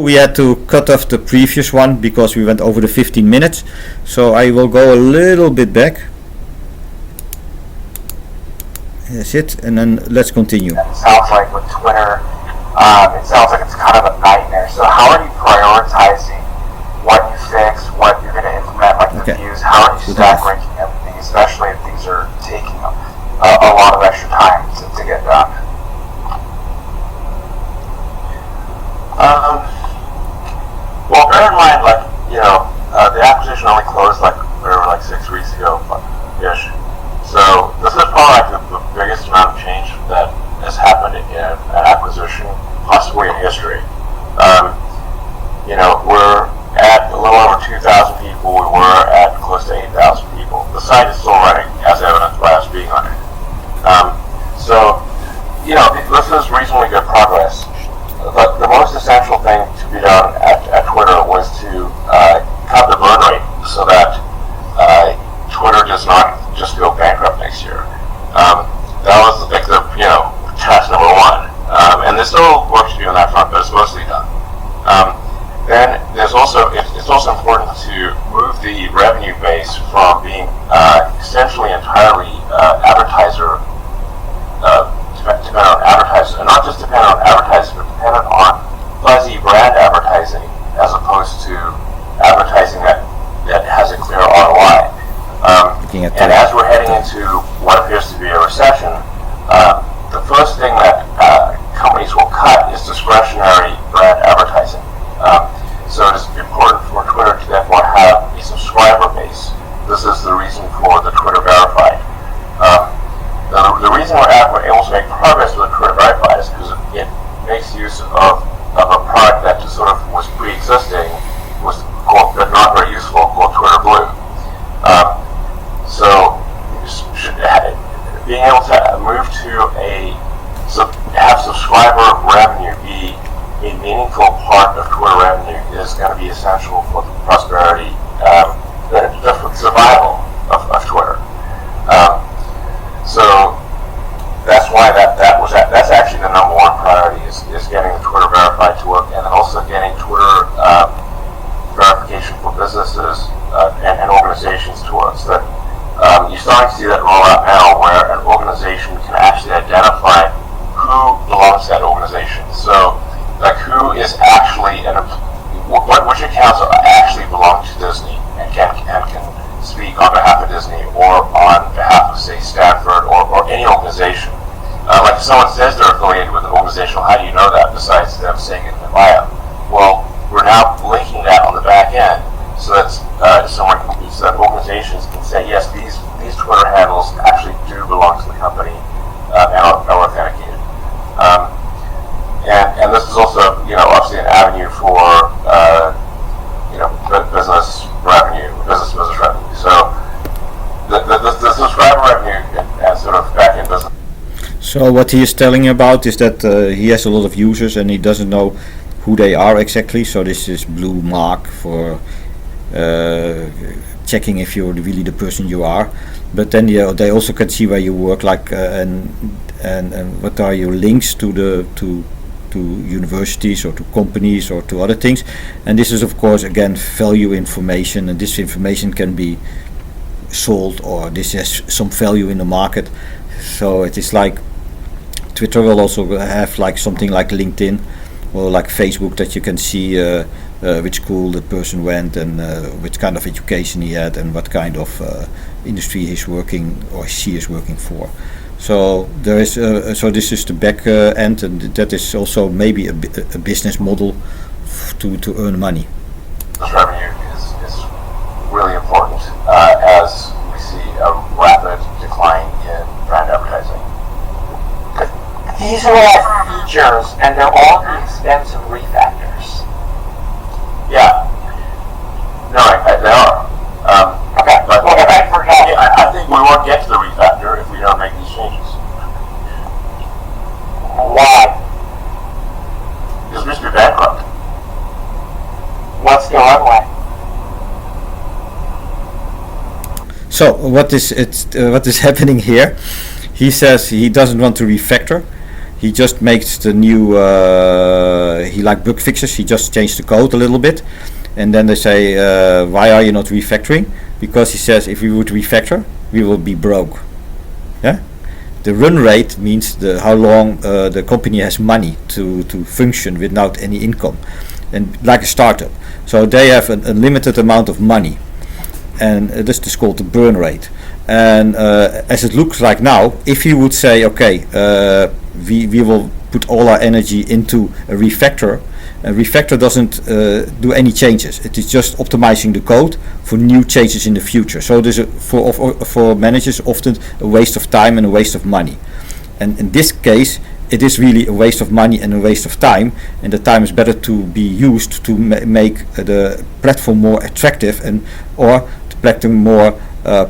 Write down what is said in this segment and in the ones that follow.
We had to cut off the previous one because we went over the 15 minutes. So I will go a little bit back. That's it, and then let's continue. It sounds like with Twitter, it sounds like it's kind of a nightmare. So how are you prioritizing what you fix, what you're going to implement, like the views? How are you stack ranking everything, especially if these are taking a lot of extra time to get done? Well, bear in mind, like, the acquisition only closed like 6 weeks ago, ish. So this is probably like the biggest amount of change that has happened in an acquisition, possibly in history. We're at a little over 2,000 people. We were at close to 8,000 people. The site is still running, as evidenced by us being on it. This is reasonably good progress. But the most essential thing to be done at Twitter was to cut the burn rate so that Twitter does not just go bankrupt next year. That was task number one. And there's still work to do on that front, but it's mostly done. Then it's also important to move the revenue base from being essentially entirely dependent on advertisers, and not just dependent on advertising, but dependent on fuzzy brand advertising, as opposed to advertising that has a clear ROI. And as we're heading into what appears to be a recession, the first thing that companies will cut is discretionary brand advertising. So it is important for Twitter to therefore have a subscriber base. This is the reason for the Twitter Verified. The reason we're able to make progress with the Twitter Verified is because it makes use of a product that just sort of was pre-existing, but not very useful, called Twitter Blue. So being able to move to have subscriber revenue be a meaningful part of Twitter revenue is going to be essential for the prosperity, the survival of Twitter. So that's why that's actually the number one priority is getting the Twitter Verified to work, and also getting Twitter verification for businesses and organizations to work. So that you're starting to see that roll out now, where an organization can actually identify who belongs to that organization. So, like, who is actually which accounts actually belong to Disney and can speak on behalf of Disney or on behalf of, say, Stanford or any organization. Like if someone says they're affiliated with an organization, how do you know that besides them saying it in their bio? Well, we're now linking that on the back end so that so that organizations can say, yes, these Twitter handles actually do belong to the company and are authenticated. And this is also, obviously an avenue for business revenue. So the subscriber revenue and sort of back end business. So what he is telling about is that he has a lot of users and he doesn't know who they are exactly. So this is blue mark for checking if you're really the person you are. But then they also can see where you work, like and what are your links to universities or to companies or to other things. And this is of course again value information, and this information can be sold, or this has some value in the market. So it is like Twitter will also have like something like LinkedIn or like Facebook, that you can see which school the person went and which kind of education he had and what kind of industry he's working or she is working for. So there is so this is the back end, and that is also maybe a business model to earn money. This revenue is really important as we see a rapid decline in brand advertising. These are all features, and they're all the expense of refactors. Yeah. No, they are. Okay. But I think we won't get to the refactor if we don't make these changes. Why? Because we used to be bankrupt. What's the runway? So what is happening here? He says he doesn't want to refactor. he just makes the new he like bug fixes. He just changed the code a little bit, and then they say, why are you not refactoring? Because he says if we would refactor, we will be broke. Yeah, the run rate means how long the company has money to function without any income, and like a startup. So they have an unlimited amount of money, and this is called the burn rate. And as it looks like now, if you would say, okay, we will put all our energy into a refactor doesn't do any changes. It is just optimizing the code for new changes in the future. So there's for managers often a waste of time and a waste of money. And in this case, it is really a waste of money and a waste of time, and the time is better to be used to make the platform more attractive and or the platform more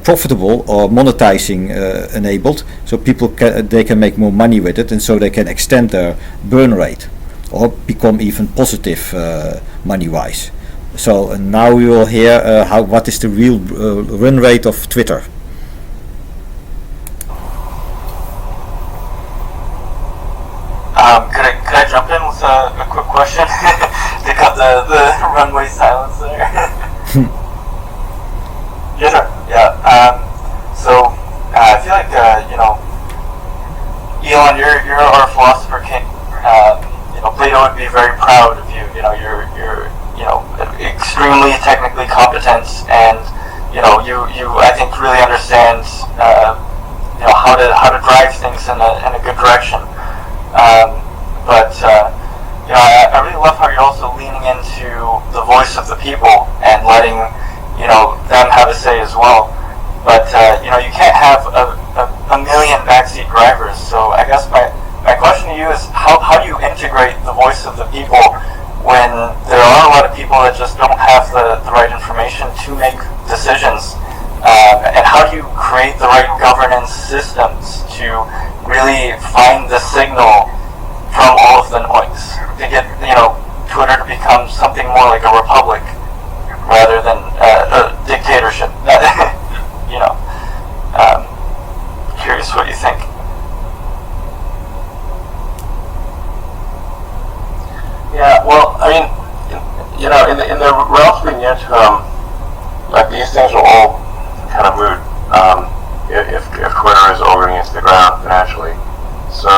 profitable or monetizing enabled, so people can make more money with it, and so they can extend their burn rate or become even positive money-wise. So now we will hear what is the real run rate of Twitter. Could I jump in with a quick question to cut the runway silence there? Yes, sir. Yeah. So I feel like Elon, you're our philosopher king. Plato would be very proud of you. You're extremely technically competent, and you I think really understand how to drive things in a good direction. But I really love how you're also leaning into the voice of the people and letting them have a say as well. But you can't have a million backseat drivers. So I guess my question to you is how do you integrate the voice of the people when there are a lot of people that just don't have the right information to make decisions? And how do you create the right governance systems to really find the signal from all of the noise to get Twitter to become something more like a republic rather than a dictatorship? Curious what you think. Yeah, well, I mean, in the relatively near term, like these things will all kind of moot if Twitter is ordering into the ground financially. So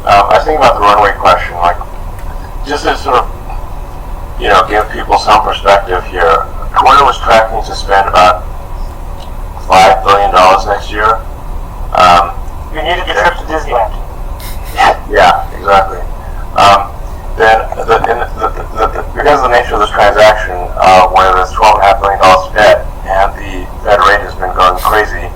I think about the runway question, like just to sort of give people some perspective here. Twitter was tracking to spend about $5 billion next year. You need to get trips to Disneyland. Yeah, exactly. Then because of the nature of this transaction, where there's $12.5 billion of debt and the Fed rate has been going crazy,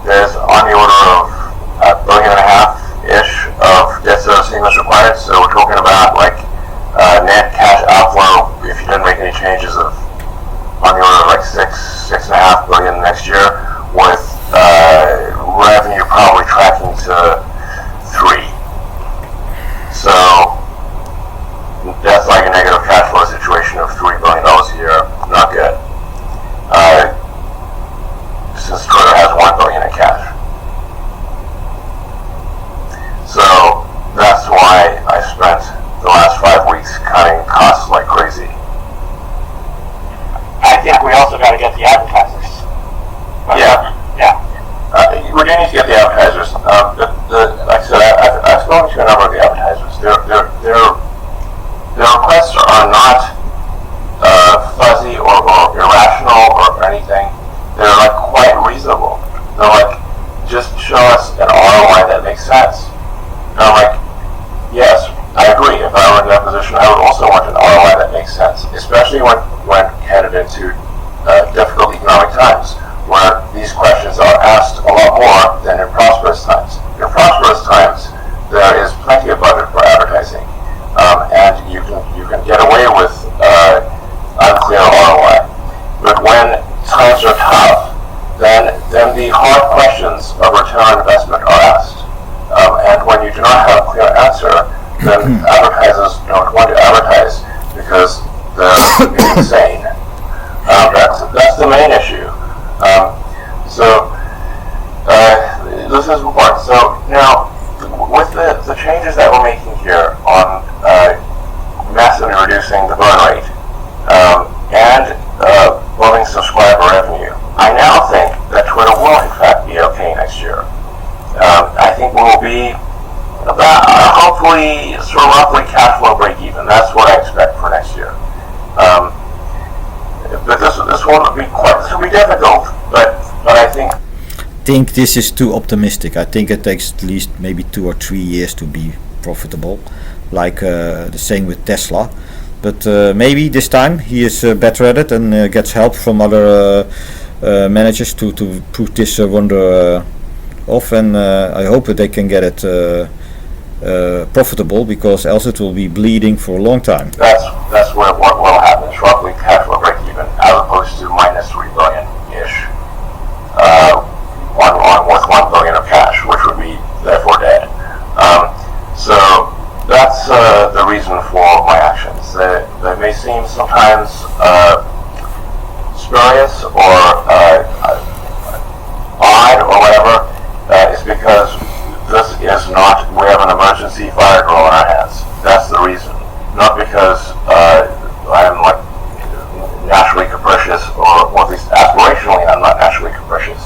there's on the order of $1.5 billion-ish of debt servicing that's required. So we're talking about like net cash outflow if you didn't make any changes of on the order of like $6.5 billion next year, with revenue probably tracking to $3 billion. So that's like a negative cash flow situation of $3 billion a year. Not good. Since Twitter has $1 billion in cash. So that's why I spent the last 5 weeks cutting costs like crazy. I think we also got to get the advertisers. Yeah. We do need to get the advertisers. Like I said, I've spoken to a number of the advertisers. Their requests are not fuzzy or irrational or anything. They're like quite reasonable. They're like, just show us an ROI that makes sense. And I'm like, yes, I agree. If I were in that position, I would also want an ROI that makes sense, especially when headed into difficult economic times, where these questions are asked a lot more than in prosperous times. In prosperous times, there is plenty of budget for advertising, and you can get away with unclear ROI. But when times are tough, then the hard questions of return on investment are asked. And when you do not have a clear answer, then advertisers don't want to advertise because they're insane. That's the main issue. So this is important. So now, with the reducing the burn rate, and building subscriber revenue, I now think that Twitter will in fact be okay next year. I think we'll be about hopefully sort of roughly cash flow break even. That's what I expect for next year. But this will be difficult. But I think this is too optimistic. I think it takes at least maybe 2 or 3 years to be profitable, like the same with Tesla. But maybe this time he is better at it and gets help from other managers to push this wonder off, and I hope that they can get it profitable, because else it will be bleeding for a long time. That's what will happen. It's roughly cash flow break even, as opposed to minus $3 billion ish. With $1 billion of cash, which would be therefore dead. So that's the reason for my actions. They may seem sometimes spurious or odd or whatever. Is because this is not, we have an emergency fire drill in our hands. That's the reason. Not because I'm like naturally capricious, or at least aspirationally I'm not naturally capricious.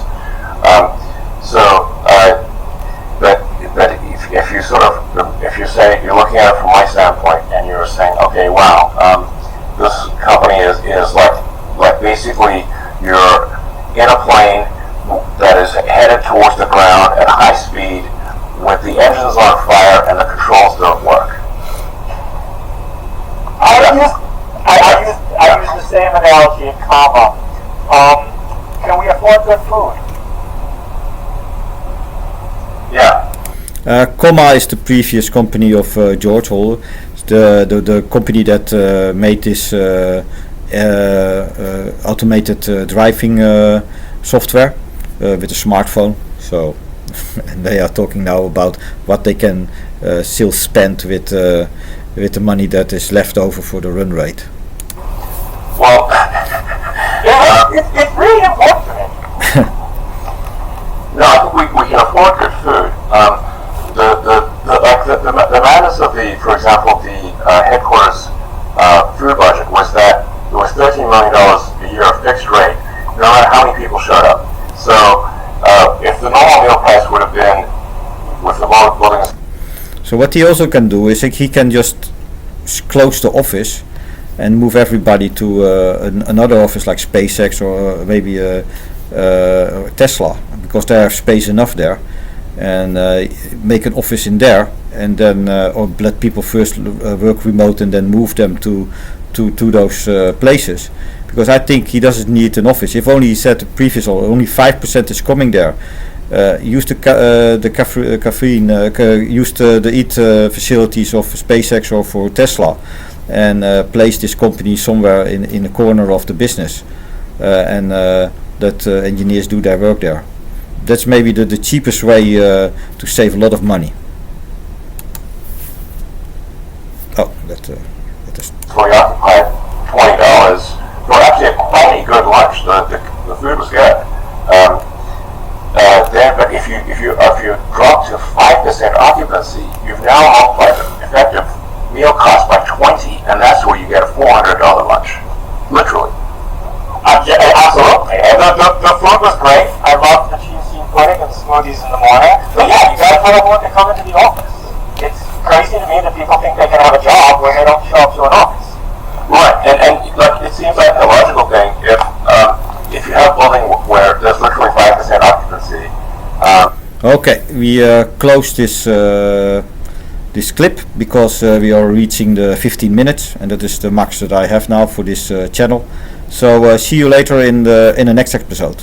But if you sort of, if you say, you're looking at it from my standpoint and you're saying, okay, wow, this company is like basically you're in a plane that is headed towards the ground at high speed with the engines on fire and the controls don't work. I use the same analogy in comma. Can we afford good food? Yeah. Comma is the previous company of George Hall, the company that made this automated driving software with a smartphone. So and they are talking now about what they can still spend with the money that is left over for the run rate. Well, it's really important to me. no, I think we can afford good food. The madness of for example, the headquarters food budget was that it was $13 million a year of fixed rate, no matter how many people showed up. So if the normal meal price would have been with the lower buildings. So what he also can do is he can just close the office and move everybody to another office like SpaceX or maybe Tesla, because they have space enough there, and make an office in there, and then or let people first work remote and then move them to those places, because I think he doesn't need an office. If only he said the previous, or only 5% is coming there, use the caffeine, use the eat facilities of SpaceX or for Tesla, and place this company somewhere in a corner of the business, and let engineers do their work there. That's maybe the cheapest way to save a lot of money. Oh, that is. So we occupied $20 for actually quite a good lunch. The food was good. But if you drop to 5% occupancy, you've now multiplied the effective meal cost by 20, and that's where you get a $400 lunch, literally. Yeah, absolutely. The food was great. I loved the cheese pudding and smoothies in the morning. But yeah, you gotta tell everyone to come into the office. It's crazy to me that people think they can have a job when they don't show up to an office. Right, and like it seems like a logical thing if you have a building where there's literally 5% occupancy. Okay, we close this clip because we are reaching the 15 minutes, and that is the max that I have now for this channel. So see you later in the next episode.